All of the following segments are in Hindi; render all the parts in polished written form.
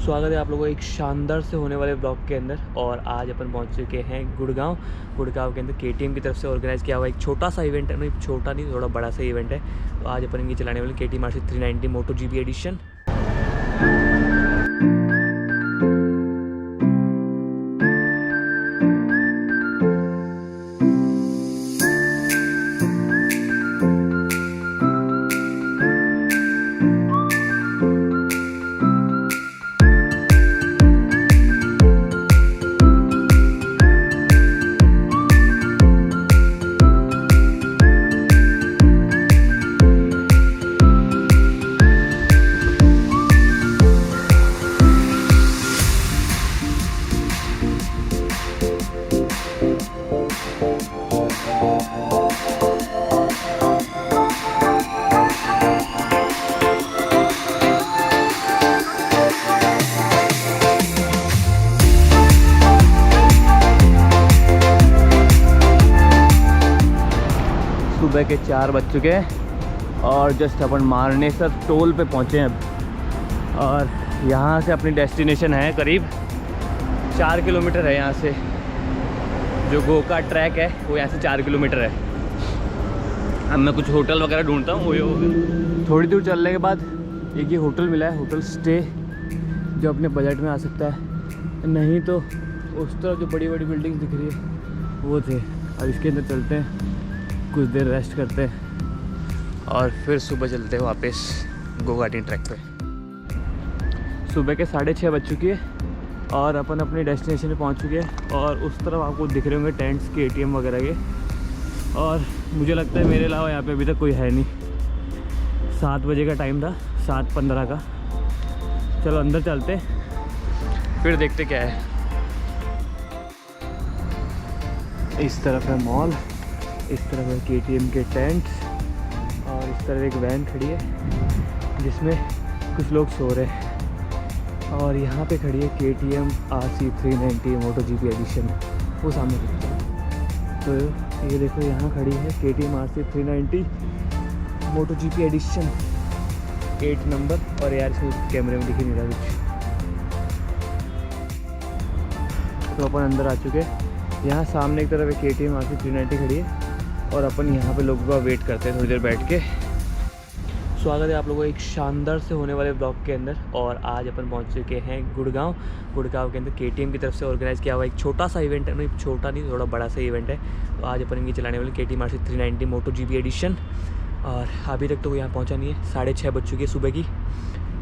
स्वागत है आप लोगों को एक शानदार से होने वाले ब्लॉग के अंदर। और आज अपन पहुंच चुके हैं गुड़गांव के अंदर KTM की तरफ से ऑर्गेनाइज़ किया हुआ एक छोटा सा इवेंट है। नहीं, छोटा नहीं, थोड़ा बड़ा सा इवेंट है। तो आज अपन इनकी चलाने वाले KTM RC 390 MotoGP एडिशन। सुबह के 4 बज चुके हैं और जस्ट अपन मारनेसर टोल पे पहुँचे हैं अब। और यहाँ से अपनी डेस्टिनेशन है करीब 4 किलोमीटर है। यहाँ से जो गो का ट्रैक है वो यहाँ से 4 किलोमीटर है। अब मैं कुछ होटल वगैरह ढूंढता हूँ। वो थोड़ी दूर चलने के बाद एक ये होटल मिला है, होटल स्टे, जो अपने बजट में आ सकता है। नहीं तो उस तरफ जो बड़ी बड़ी बिल्डिंग्स दिख रही है वो थे। अब इसके अंदर चलते हैं, कुछ देर रेस्ट करते हैं और फिर सुबह चलते हैं वापस गोगार्डियन ट्रैक पे। सुबह के 6:30 बज चुकी है और अपन अपनी डेस्टिनेशन पे पहुंच चुके हैं। और उस तरफ आपको दिख रहे होंगे टेंट्स के, ATM वगैरह के। और मुझे लगता है मेरे अलावा यहाँ पे अभी तक कोई है नहीं। 7 बजे का टाइम था, 7:15 का। चलो अंदर चलते फिर देखते क्या है। इस तरफ है मॉल, इस तरफ है KTM के टेंट्स और इस तरफ एक वैन खड़ी है जिसमें कुछ लोग सो रहे हैं। और यहाँ पे खड़ी है KTM RC 390 MotoGP एडिशन, वो सामने खड़ी है। तो ये देखो यहाँ खड़ी है KTM RC 390 MotoGP एडिशन 8 नंबर। और यार इसमें कैमरे में दिख ही नहीं रहा कुछ। तो अपन अंदर आ चुके हैं। यहाँ सामने की तरफ एक KTM RC 390 खड़ी है और अपन यहाँ पे लोगों का वेट करते हैं थोड़ी देर बैठ के। स्वागत है आप लोगों को एक शानदार से होने वाले ब्लॉग के अंदर। और आज अपन पहुँच चुके हैं गुड़गांव के अंदर KTM की तरफ से ऑर्गेनाइज़ किया हुआ एक छोटा सा इवेंट है। नहीं, छोटा नहीं, थोड़ा बड़ा सा इवेंट है। तो आज अपन इनकी चलाने वाले KTM RC 390 MotoGP एडिशन। और अभी तक तो यहाँ पहुँचा नहीं है, 6:30 बज चुकी है सुबह की।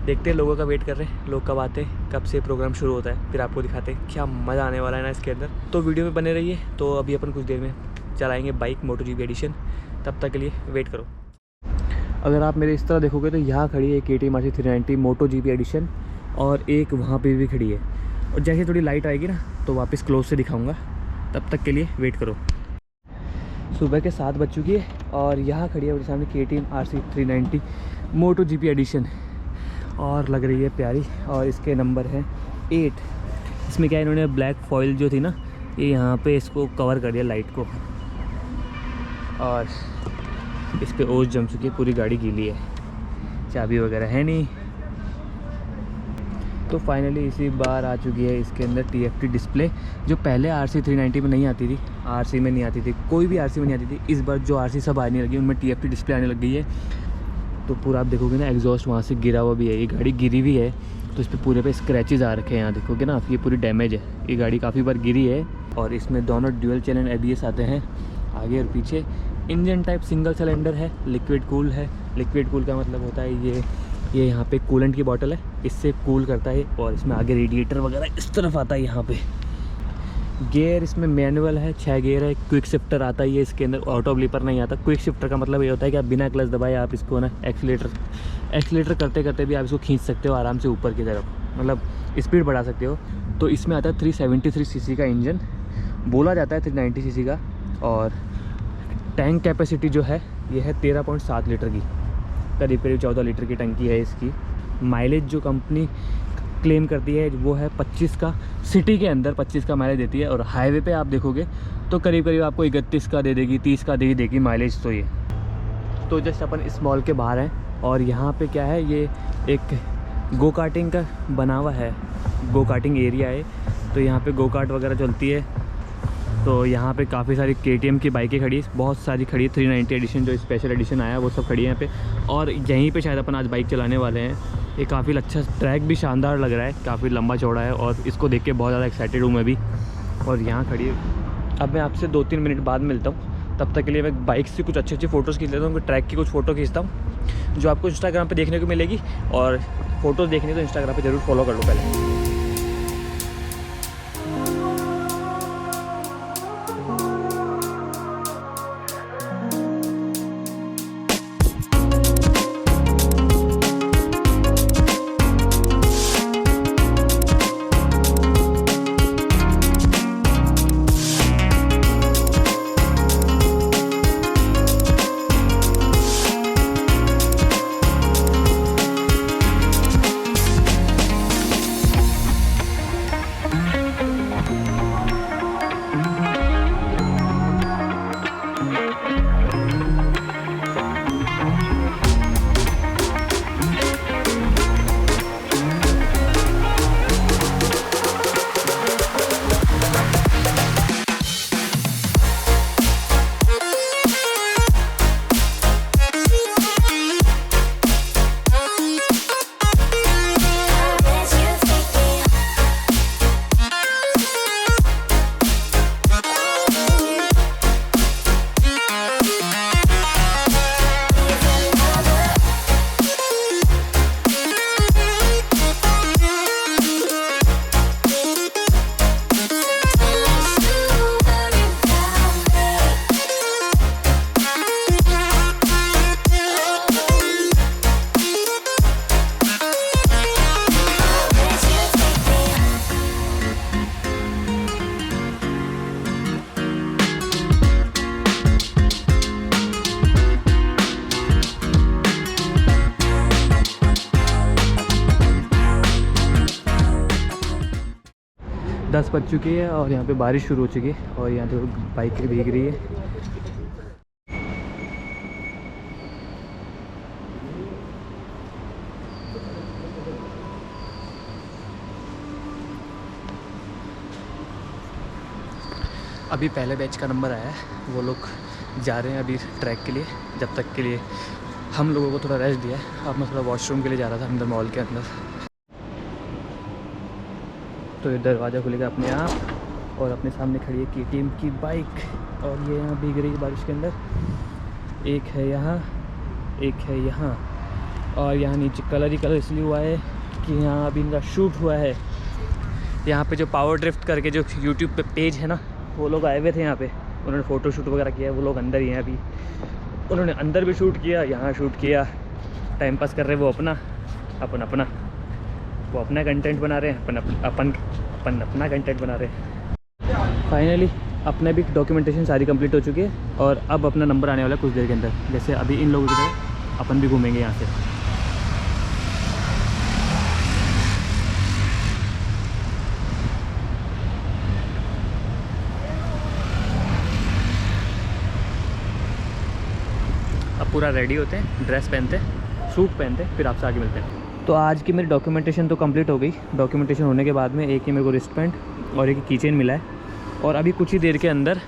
देखते हैं, लोगों का वेट कर रहे हैं, लोग कब आते हैं, कब से प्रोग्राम शुरू होता है, फिर आपको दिखाते हैं क्या मज़ा आने वाला है ना इसके अंदर। तो वीडियो में बने रहिए। तो अभी अपन कुछ देर में चलाएंगे बाइक MotoGP एडिशन, तब तक के लिए वेट करो। अगर आप मेरे इस तरह देखोगे तो यहाँ खड़ी है KTM RC 390 MotoGP एडिशन और एक वहाँ पे भी खड़ी है। और जैसे थोड़ी लाइट आएगी ना तो वापस क्लोज से दिखाऊंगा, तब तक के लिए वेट करो। सुबह के 7 बज चुकी है और यहाँ खड़ी है मेरे सामने KTM RC 390 MotoGP एडिशन और लग रही है प्यारी। और इसके नंबर है 8। इसमें क्या है, इन्होंने ब्लैक फॉइल जो थी ना, ये यहाँ पे इसको कवर कर दिया लाइट को। और इस पे ओस जम चुकी है, पूरी गाड़ी गीली है, चाबी वगैरह है नहीं। तो फाइनली इसी बार आ चुकी है इसके अंदर TFT डिस्प्ले, जो पहले RC 390 में नहीं आती थी, RC में नहीं आती थी, कोई भी RC में नहीं आती थी। इस बार जो RC सब आने लगी उनमें TFT डिस्प्ले आने लग गई है। तो पूरा आप देखोगे ना, एग्जॉस्ट वहाँ से गिरा हुआ भी है, ये गाड़ी गिरी हुई है तो इस पर पूरे पे स्क्रैचेस आ रखे हैं। यहाँ देखोगे ना, ये पूरी डैमेज है, ये गाड़ी काफ़ी बार गिरी है। और इसमें दोनों ड्यूअल चैनल ABS आते हैं, आगे और पीछे। इंजन टाइप सिंगल सिलेंडर है, लिक्विड कूल है। लिक्विड कूल का मतलब होता है ये यहाँ पे कूलेंट की बॉटल है, इससे कूल करता है। और इसमें आगे रेडिएटर वगैरह इस तरफ आता है। यहाँ पे गियर इसमें मैनुअल है, 6 गियर है। क्विक शिफ्टर आता है, ये इसके अंदर ऑटो ब्लीपर नहीं आता। क्विक शिफ्टर का मतलब ये होता है कि आप बिना क्लच दबाए आप इसको ना एक्सीलेटर करते करते भी आप इसको खींच सकते हो आराम से ऊपर की तरफ, मतलब स्पीड बढ़ा सकते हो। तो इसमें आता है 373 सीसी का इंजन, बोला जाता है 390 सीसी का। और टैंक कैपेसिटी जो है ये है 13.7 लीटर की, करीब 14 लीटर की टंकी है इसकी। माइलेज जो कंपनी क्लेम करती है वो है 25 का, सिटी के अंदर 25 का माइलेज देती है। और हाईवे पे आप देखोगे तो करीब करीब आपको 31 का दे देगी, 30 का दे देगी माइलेज। तो ये तो जस्ट अपन इस मॉल के बाहर हैं और यहाँ पे क्या है, ये एक गो कार्टिंग का बना हुआ है, गो कार्टिंग एरिया है, तो यहाँ पे गो कार्ट वगैरह चलती है। तो यहाँ पे काफ़ी सारी KTM की बाइकें खड़ी, बहुत सारी खड़ी है। 390 एडिशन जो स्पेशल एडिशन आया वो सब खड़ी है यहाँ पे। और यहीं पे शायद अपन आज बाइक चलाने वाले हैं। ये काफ़ी अच्छा ट्रैक भी शानदार लग रहा है, काफ़ी लंबा चौड़ा है और इसको देख के बहुत ज़्यादा एक्साइटेड हूँ मैं भी। और यहाँ खड़ी है। अब मैं आपसे 2-3 मिनट बाद मिलता हूँ, तब तक के लिए मैं बाइक से कुछ अच्छी फ़ोटोज़ खींच लेता हूँ, ट्रैक की कुछ फ़ोटो खींचता हूँ जो आपको इंस्टाग्राम पर देखने को मिलेगी। और फ़ोटोज़ देखनी तो इंस्टाग्राम पर ज़रूर फॉलो कर लो पहले। 10 बज चुकी है और यहाँ पे बारिश शुरू हो चुकी है और यहाँ पे बाइक भीग रही है। अभी पहले बैच का नंबर आया है, वो लोग जा रहे हैं अभी ट्रैक के लिए। जब तक के लिए हम लोगों को थोड़ा रेस्ट दिया है। अब मैं थोड़ा वॉशरूम के लिए जा रहा था अंदर मॉल के अंदर। तो ये दरवाज़ा खुलेगा अपने आप और अपने सामने खड़ी है KTM की बाइक और ये यहाँ भीग रही है बारिश के अंदर। एक है यहाँ, एक है यहाँ और यहाँ नीचे कलर ही कलर इसलिए हुआ है कि यहाँ अभी इनका शूट हुआ है। यहाँ पे जो पावर ड्रिफ्ट करके जो यूट्यूब पे पेज है ना, वो लोग आए हुए थे यहाँ पे, उन्होंने फ़ोटो शूट वगैरह किया। वो लोग अंदर ही हैं अभी, उन्होंने अंदर भी शूट किया, यहाँ शूट किया। टाइम पास कर रहे हैं वो अपना वो अपना कंटेंट बना रहे हैं, अपन अपना कंटेंट बना रहे हैं। फाइनली अपने भी डॉक्यूमेंटेशन सारी कंप्लीट हो चुकी है और अब अपना नंबर आने वाला है कुछ देर के अंदर। जैसे अभी इन लोगों की तरह अपन भी घूमेंगे यहाँ से। अब पूरा रेडी होते हैं, ड्रेस पहनते हैं, सूट पहनते हैं, फिर आपसे आगे मिलते हैं। तो आज की मेरी डॉक्यूमेंटेशन तो कंप्लीट हो गई। डॉक्यूमेंटेशन होने के बाद में एक ही मेरे को रिस्ट बैंड और एक कीचेन मिला है और अभी कुछ ही देर के अंदर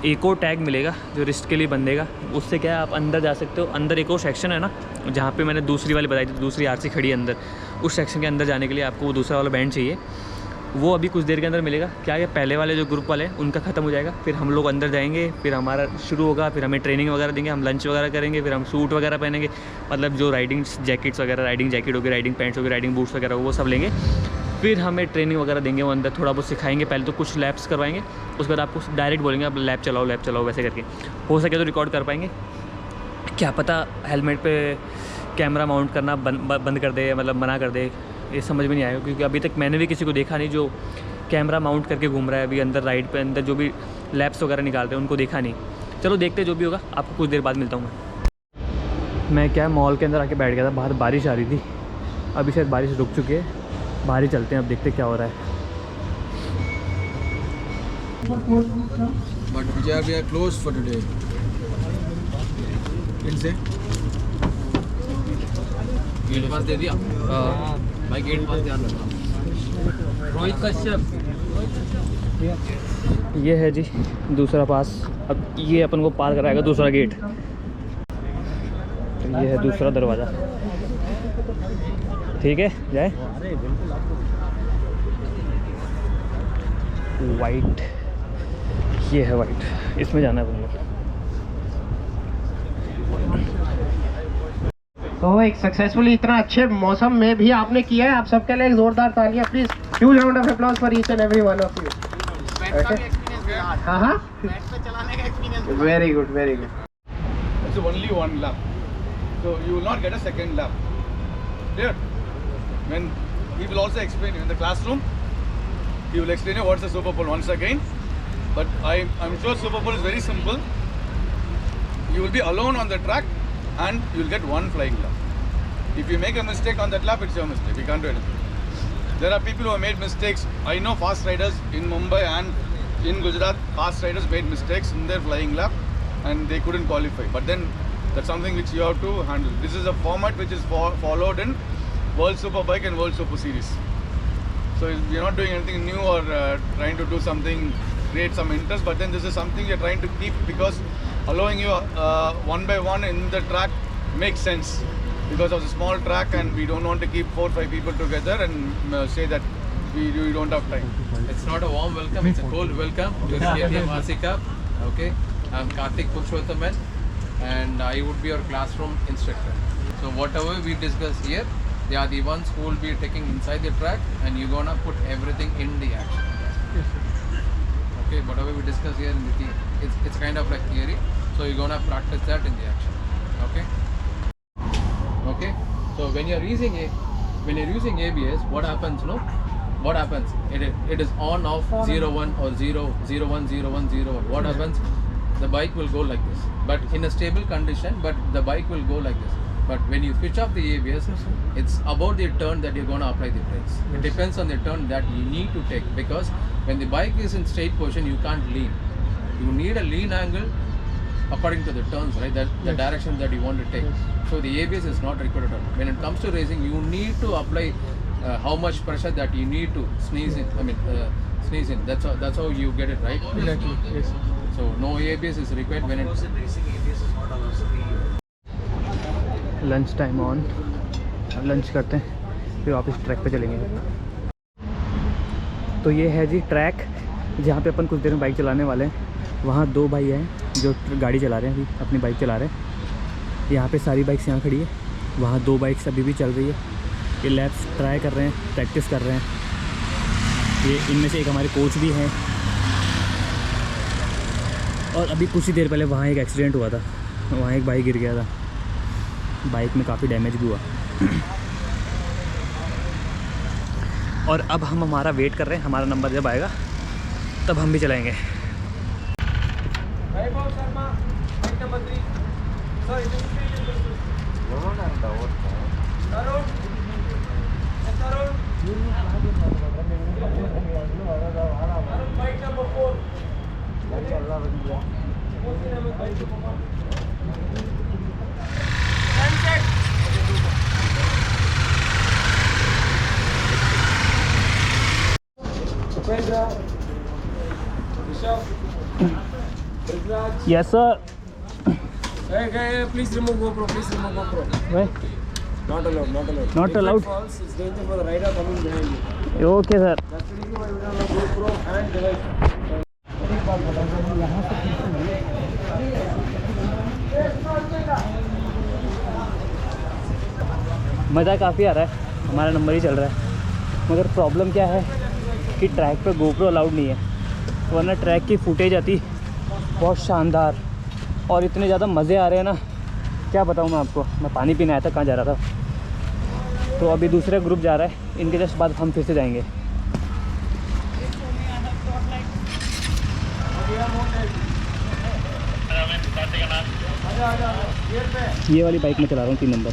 एक और टैग मिलेगा जो रिस्ट के लिए बंधेगा। उससे क्या है, आप अंदर जा सकते हो। अंदर एक और सेक्शन है ना, जहाँ पे मैंने दूसरी वाली बताई थी, दूसरी RC खड़ी है अंदर, उस सेक्शन के अंदर जाने के लिए आपको वो दूसरा वाला बैंड चाहिए। वो अभी कुछ देर के अंदर मिलेगा। क्या है, पहले वाले जो ग्रुप वाले हैं उनका ख़त्म हो जाएगा, फिर हम लोग अंदर जाएंगे, फिर हमारा शुरू होगा, फिर हमें ट्रेनिंग वगैरह देंगे, हम लंच वगैरह करेंगे, फिर हम सूट वगैरह पहनेंगे, मतलब जो राइडिंग जैकेट्स वगैरह, राइडिंग जैकेट होगी, राइडिंग पैंट्स होगी, राइडिंग बूट्स वगैरह वो सब लेंगे। फिर हमें ट्रेनिंग वगैरह देंगे, वो अंदर थोड़ा बहुत सिखाएंगे। पहले तो कुछ लैप्स करवाएंगे, उसके बाद आपको डायरेक्ट बोलेंगे आप लैप चलाओ वैसे करके। हो सके तो रिकॉर्ड कर पाएंगे, क्या पता हेलमेट पे कैमरा माउंट करना बंद कर दे, मतलब मना कर दे, ये समझ में नहीं आएगा। क्योंकि अभी तक मैंने भी किसी को देखा नहीं जो कैमरा माउंट करके घूम रहा है अभी अंदर राइड पे, अंदर जो भी लैप्स वगैरह निकालते हैं उनको देखा नहीं। चलो देखते जो भी होगा, आपको कुछ देर बाद मिलता हूँ मैं क्या मॉल के अंदर आके बैठ गया था, बाहर बारिश आ रही थी। अभी शायद बारिश रुक चुकी है, बाहर ही चलते हैं, अब देखते क्या हो रहा है। But we are closed for today. Gate pass दे दिया भाई, गेट पास ध्यान रखना। रोहित कश्यप, ये है जी दूसरा पास। अब ये अपन को पार कराएगा दूसरा गेट। तो ये है दूसरा दरवाज़ा। ठीक है, जाए। वाइट, ये है वाइट, इसमें जाना है अपन को। तो एक सक्सेसफुली इतना अच्छे मौसम में भी आपने किया है। आप सबके लिए एक जोरदार तालियां please. Huge round of applause for each and every one of you. हाँ, very good, very good. It's only one lap, so you will not get a second lap. Clear? When he will also explain you in the classroom, he will explain you what's the Super Bowl once again. But I'm sure Super Bowl is very simple. You will be alone on the track, and you will get one flying lap. If you make a mistake on that lap, it's your mistake. We can't do anything. There are people who have made mistakes. I know fast riders in Mumbai and in Gujarat. Fast riders made mistakes in their flying lap, and they couldn't qualify. But then that's something which you have to handle. This is a format which is followed in World Superbike and World Super Series. So we're not doing anything new or trying to do something, create some interest. But then this is something we're trying to keep, because allowing you one by one in the track makes sense, because of the small track, and we don't want to keep 4 or 5 people together and say that we don't have time. it's not a warm welcome, it's a cold welcome to the KTM RC Cup. Okay, I'm Karthik Purushothaman, and I would be your classroom instructor. So whatever we discuss here, they are the ones who will be taking inside the track, and you're gonna put everything in the action. Okay, whatever we discuss here in the it's kind of like theory, so you're gonna practice that in the action. Okay. Okay. So when you're using ABS, what happens? No, what happens? It is on off 0-1 or 0-1 0-1 0-1. What happens? The bike will go like this, but in a stable condition. But the bike will go like this. But when you switch off the ABS, it's about the turn that you're gonna apply the brakes. It depends on the turn that you need to take, because when the bike is in straight position, you can't lean. You need a lean angle according to the turns, right? That the direction that you want to take. So the ABS is not required at all. When it comes to racing, you need to apply how much pressure that you need to sneeze in. Sneeze in. That's how you get it right. Exactly. Yes. So no ABS is required when it's lunch time on. अब लंच करते हैं, फिर वापस ट्रैक पे चलेंगे। तो ये है जी ट्रैक, जहाँ पे अपन कुछ देर में बाइक चलाने वाले हैं। वहाँ 2 भाई हैं जो गाड़ी चला रहे हैं, अभी अपनी बाइक चला रहे हैं। यहाँ पे सारी बाइक्स यहाँ खड़ी है, वहाँ 2 बाइक्स अभी भी चल रही है। ये लैप्स ट्राई कर रहे हैं, प्रैक्टिस कर रहे हैं। ये इनमें से एक हमारे कोच भी हैं। और अभी कुछ ही देर पहले वहाँ एक एक्सीडेंट हुआ था, वहाँ एक भाई गिर गया था, बाइक में काफ़ी डैमेज भी हुआ। और अब हम हमारा वेट कर रहे हैं, हमारा नंबर जब आएगा तब हम भी चलाएंगे। Yes, sir. Hey, please remove GoPro. Why? Not allowed. Not allowed. If it falls, it's danger for the rider coming behind you. Okay, sir. That's the reason why we don't allow GoPro and device. मज़ा काफ़ी आ रहा है, हमारा नंबर ही चल रहा है। मगर प्रॉब्लम क्या है कि ट्रैक पे GoPro अलाउड नहीं है, वरना ट्रैक की फुटेज आती बहुत शानदार और इतने ज़्यादा मज़े आ रहे हैं ना, क्या बताऊँ मैं आपको। मैं पानी पीने आया था, कहाँ जा रहा था। तो अभी दूसरा ग्रुप जा रहा है, इनके जस्ट बाद हम फिर से जाएंगे। ये वाली बाइक में चला रहा हूँ 3 number.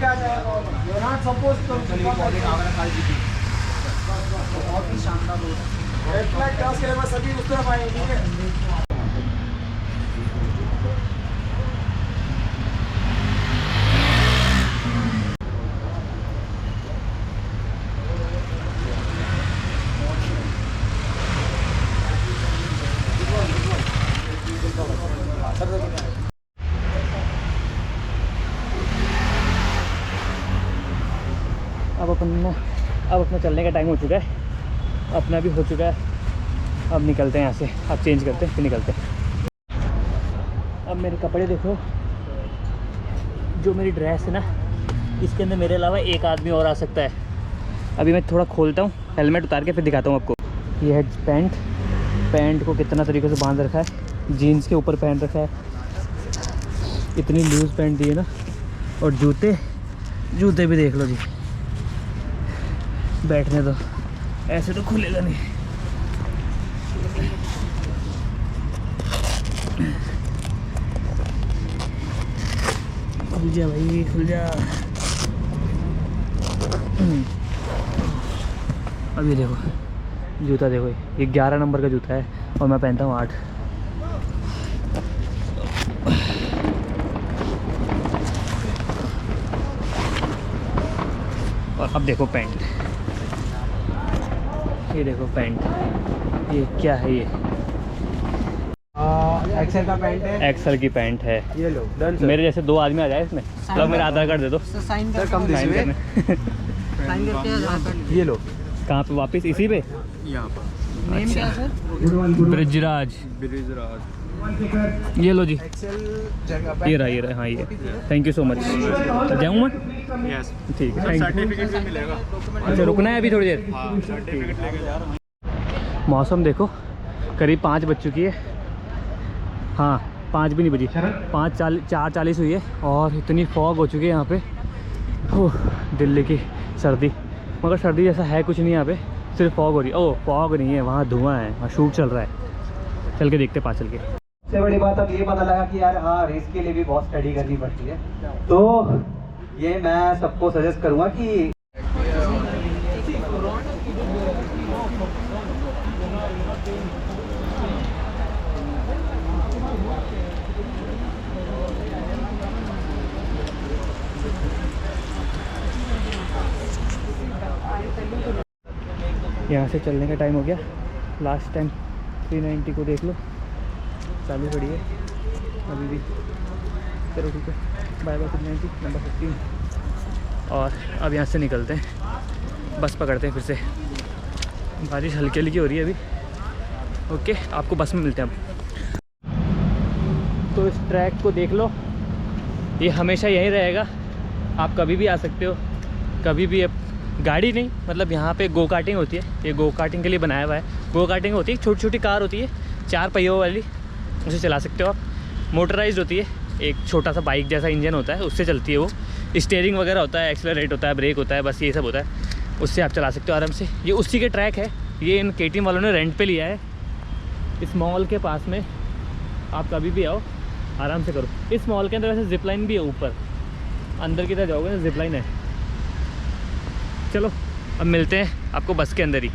You're not supposed to. Red flag cross करे बस सभी उस तरफ आएंगे, ठीक है? अब अपना चलने का टाइम हो चुका है, अपना भी हो चुका है। अब निकलते हैं यहाँ से, अब चेंज करते हैं फिर निकलते हैं। अब मेरे कपड़े देखो, जो मेरी ड्रेस है ना, इसके अंदर मेरे अलावा एक आदमी और आ सकता है। अभी मैं थोड़ा खोलता हूँ, हेलमेट उतार के फिर दिखाता हूँ आपको। ये है पैंट को कितना तरीके से बांध रखा है, जीन्स के ऊपर पहन रखा है, इतनी लूज़ पैंट दी है ना। और जूते भी देख लो जी, बैठने दो, ऐसे तो खुलेगा नहीं। खुल जा भाई, खुल जा। अब ये देखो जूता, देखो ये 11 नंबर का जूता है और मैं पहनता हूँ 8। और अब देखो पैंट, ये देखो पैंट, ये क्या है? ये एक्सेल का पैंट है, एक्सेल की पैंट है। ये लो डन सर। मेरे जैसे 2 आदमी आ जाए इसमें। मतलब मेरा आधार कार्ड दे दो, साइन कर कम साइन करने। साइन करके आधार कार्ड ये लो। कहाँ पे? वापस इसी पे? यहाँ पर नेम क्या है सर? ब्रिजराज। ये लो जी, एक्सेल जगह ये रहा हाँ ये। Thank you so much. जाऊँ मैं? यस ठीक है, सर्टिफिकेट भी मिलेगा। अच्छा रुकना है अभी थोड़ी देर। हाँ सर्टिफिकेट लेके जा रहा हूँ। मौसम देखो, करीब 5 बज चुकी है। हाँ 5 भी नहीं बजी, 4:40 हुई है और इतनी फॉग हो चुकी है यहाँ पे। ओह दिल्ली की सर्दी, मगर सर्दी जैसा है कुछ नहीं यहाँ पे, सिर्फ फॉग हो रही है। ओह फॉग नहीं है, वहाँ धुआं है, वहाँ शूट चल रहा है। चल के देखते पास चल के। सबसे बड़ी बात अब ये पता लगा कि यार हाँ रेस के लिए भी बहुत स्टडी करनी पड़ती है, तो ये मैं सबको सजेस्ट करूँगा कि यहाँ से चलने का टाइम हो गया। लास्ट टाइम 390 को देख लो, चालू खड़ी है अभी भी। चलो ठीक है, बाय बाय 390 नंबर 15। और अब यहाँ से निकलते हैं, बस पकड़ते हैं फिर से। बारिश हल्की हल्की हो रही है अभी। ओके, आपको बस में मिलते हैं अब। तो इस ट्रैक को देख लो, ये हमेशा यहीं रहेगा, आप कभी भी आ सकते हो, कभी भी। गाड़ी नहीं, मतलब यहाँ पे गो कार्टिंग होती है, ये गो कार्टिंग के लिए बनाया हुआ है। गो कार्टिंग होती है, छोटी छोटी कार होती है 4 पहियों वाली, उसे चला सकते हो आप। मोटराइज्ड होती है, एक छोटा सा बाइक जैसा इंजन होता है, उससे चलती है वो। स्टीयरिंग वगैरह होता है, एक्सेलरेट होता है, ब्रेक होता है, बस ये सब होता है, उससे आप चला सकते हो आराम से। ये उसी के ट्रैक है, ये इन KTM वालों ने रेंट पे लिया है। इस मॉल के पास में आप कभी भी आओ, आराम से करो। इस मॉल के अंदर वैसे जिप लाइन भी है, ऊपर अंदर की तरफ जाओगे ना जिप लाइन है। चलो अब मिलते हैं आपको बस के अंदर ही।